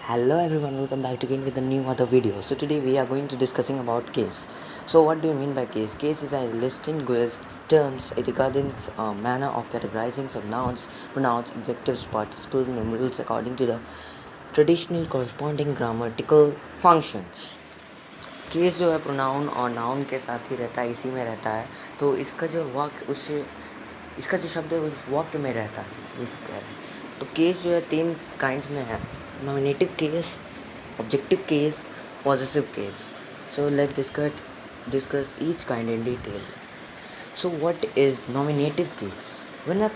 Hello everyone, welcome back again with a new other video. So today we are going to discussing about case. So what do you mean by case? Case is a list in English terms regarding a manner of categorizing of nouns, pronouns, adjectives, participle, numerals according to the traditional corresponding grammatical functions. Case जो है pronoun और noun के साथ ही रहता है, इसी में रहता है. तो इसका जो वाक्य उससे इसका जो शब्द है उस वाक्य में रहता है, ये सब कह रहे हैं. तो केस जो है 3 काइंड्स में है: nominative case, objective case, possessive case. So let's discuss each kind in detail. So what is nominative case? When a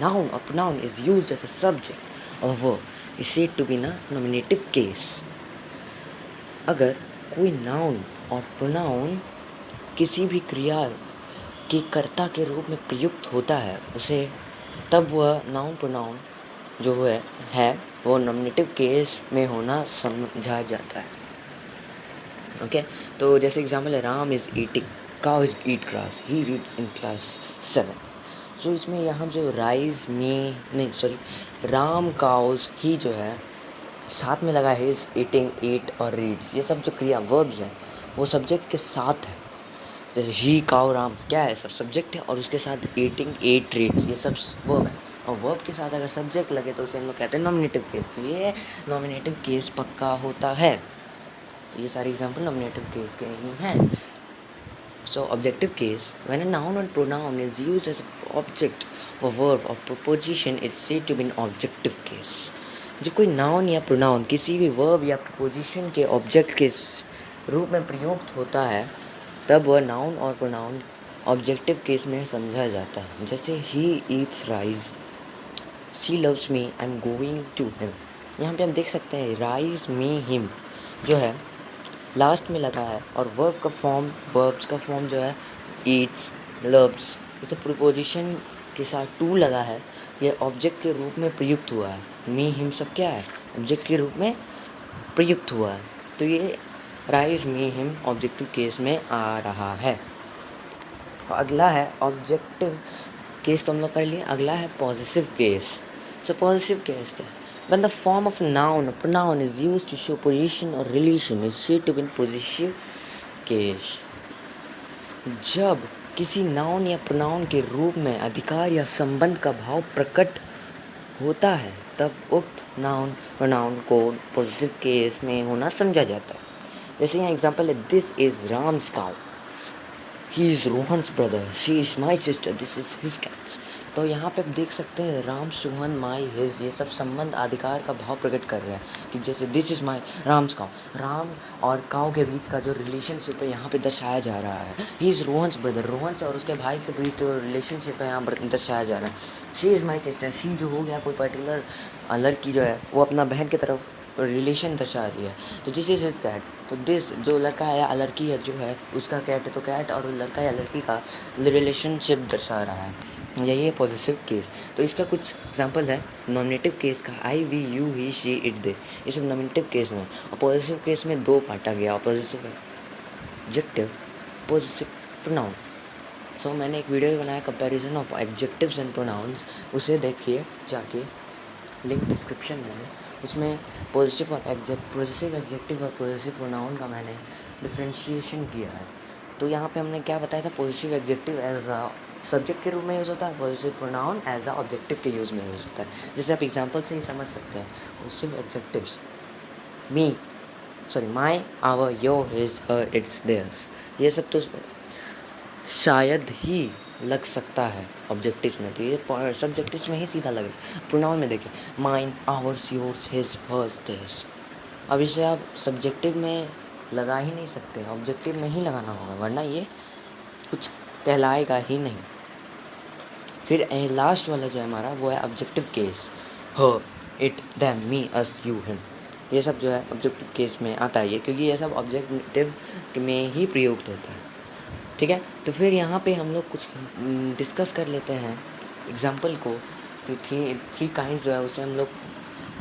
noun or pronoun is used as a subject or verb is said to be in a nominative case. अगर कोई noun और pronoun किसी भी क्रिया के कर्ता के रूप में प्रयुक्त होता है उसे तब वह नाउन प्रोनाउन जो है वो नॉमिनेटिव केस में होना समझा जाता है. ओके, तो जैसे एग्जांपल है Ram is eating, cow is eat grass, he reads in class 7. सो इसमें यहाँ जो राम काउज ही जो है साथ में लगा है, इज ईटिंग, ईट और रीड्स, ये सब जो क्रिया वर्ब्स हैं वो सब्जेक्ट के साथ है. जैसे ही काउ राम क्या है, सब सब्जेक्ट है, और उसके साथ ईटिंग, ईट, रीड्स ये सब वर्ब है. और वर्ब के साथ अगर सब्जेक्ट लगे तो उसे हम लोग कहते हैं नॉमिनेटिव केस. तो ये नॉमिनेटिव केस पक्का होता है. तो ये सारे एग्जांपल नॉमिनेटिव केस के ही हैं. So objective case, when a noun and pronoun is used as a object or verb or preposition is said to be an objective case. जब कोई नाउन या प्रोनाउन किसी भी वर्ब या प्रीपोजिशन के ऑब्जेक्ट के रूप में प्रयुक्त होता है तब वह नाउन और प्रोनाउन ऑब्जेक्टिव केस में समझा जाता है. जैसे he eats rice, she loves me, I am going to him. यहाँ पे हम देख सकते हैं राइस, मी, हिम जो है लास्ट में लगा है, और वर्ब्स का फॉर्म जो है ईट्स, लव्स, इसे प्रीपोजिशन के साथ टू लगा है. यह ऑब्जेक्ट के रूप में प्रयुक्त हुआ है. मी, हिम सब क्या है, ऑब्जेक्ट के रूप में प्रयुक्त हुआ है. तो ये राइस, मी, हिम ऑब्जेक्टिव केस में आ रहा है. अगला है ऑब्जेक्टिव केस, तो हम लोग कर लिए. अगला है पॉसेसिव केस. सो पॉसेसिव केस क्या है? When the form of noun or pronoun is used to show position or relation is said to be in possessive case. जब किसी नाउन या प्रोनाउन के रूप में अधिकार या संबंध का भाव प्रकट होता है तब उक्त नाउन प्रोनाउन को पॉसेसिव केस में होना समझा जाता है. जैसे यहाँ एग्जांपल है, this is Ram's cow, he is Rohan's brother, she is my sister, this is his cats. तो यहाँ पे आप देख सकते हैं राम, सुमन, माई, हिज, ये सब संबंध अधिकार का भाव प्रकट कर रहे हैं कि जैसे this is my Ram's cow, Ram और काउ के बीच का जो रिलेशनशिप है यहाँ पे दर्शाया जा रहा है. He is Rohan's brother, Rohan से और उसके भाई के बीच जो रिलेशनशिप है यहाँ पर दर्शाया जा रहा है. She is my sister, she जो हो गया कोई पर्टिकुलर लड़की जो है वो अपना बहन की तरफ रिलेशन दर्शा रही है. तो दिस इज हिज कैट, तो दिस जो लड़का है या लड़की है जो है उसका कैट है, तो कैट और लड़का या लड़की का रिलेशनशिप दर्शा रहा है. यही है पॉसेसिव केस. तो इसका कुछ एग्जांपल है नॉमिनेटिव केस का, I, we, you, he, she, it, they, ये सब नॉमिनेटिव केस में. और पॉसेसिव केस में 2 बांटा गया, possessive adjective, possessive pronoun. So मैंने एक वीडियो बनाया comparison of adjectives and pronouns, उसे देखिए जाके, लिंक डिस्क्रिप्शन में है. उसमें पॉसेसिव एडजेक्टिव और पॉसेसिव प्रोनाउन का मैंने डिफ्रेंशिएशन किया है. तो यहाँ पे हमने क्या बताया था, possessive adjective as a subject के रूप में यूज़ होता है, possessive pronoun as a objective के यूज़ में यूज़ होता है. जैसे आप एग्जांपल से ही समझ सकते हैं. Possessive adjectives, my, our, your, his, her, its, theirs, ये सब तो शायद ही लग सकता है ऑब्जेक्टिव में, तो ये सब्जेक्टिव में ही सीधा लगे. प्रोनाउन में देखिए, mine, ours, yours, his, hers, theirs. अब इसे आप सब्जेक्टिव में लगा ही नहीं सकते, ऑब्जेक्टिव में ही लगाना होगा, वरना ये कुछ कहलाएगा ही नहीं. फिर लास्ट वाला जो है हमारा वो है objective case, her, it, them, me, us, you, him. ये सब जो है ऑब्जेक्टिव केस में आता है, ये क्योंकि ये सब ऑब्जेक्टिव में ही प्रयुक्त होता है. ठीक है, तो फिर यहाँ पे हम लोग कुछ डिस्कस कर लेते हैं एग्जाम्पल को, कि थ्री काइंड जो है उसे हम लोग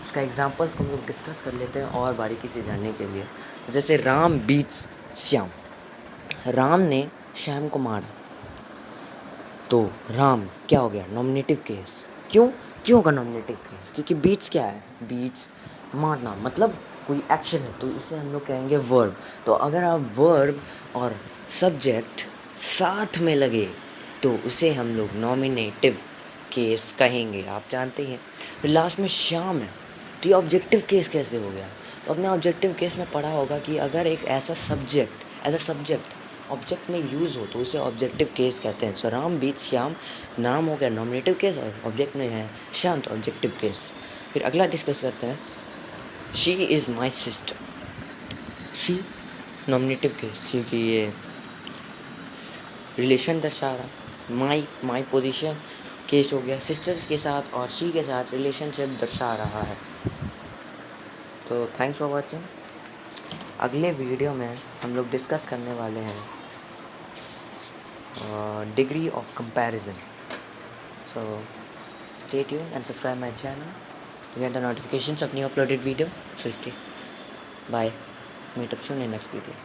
उसका एग्जाम्पल्स को हम लोग डिस्कस कर लेते हैं और बारीकी से जानने के लिए. जैसे राम बीट्स श्याम, राम ने श्याम को मारा, तो राम क्या हो गया, नॉमिनेटिव केस. क्यों का नॉमिनेटिव केस? क्योंकि बीट्स क्या है, बीट्स मारना मतलब कोई एक्शन है, तो इसे हम लोग कहेंगे वर्ब। तो अगर आप वर्ब और सब्जेक्ट साथ में लगे तो उसे हम लोग नॉमिनेटिव केस कहेंगे, आप जानते ही हैं। फिर लास्ट में श्याम है, तो ये ऑब्जेक्टिव केस कैसे हो गया? तो अपने ऑब्जेक्टिव केस में पढ़ा होगा कि अगर एक ऐसा subject as a subject object में यूज़ हो तो उसे ऑब्जेक्टिव केस कहते हैं। सो राम बीच श्याम, नाम हो गया नॉमिनेटिव केस और ऑब्जेक्ट में है श्याम, तो ऑब्जेक्टिव केस। फिर अगला डिस्कस करते हैं, she is my sister. She nominative case क्योंकि ये रिलेशन दर्शा रहा। माई पोजीशन केस हो गया, सिस्टर्स के साथ और शी के साथ रिलेशनशिप दर्शा रहा है। तो थैंक्स फॉर वॉचिंग। अगले वीडियो में हम लोग डिस्कस करने वाले हैं degree of comparison. So stay tuned and subscribe my channel to get the notifications of new uploaded video. So stay. Bye. Meet up soon in next video.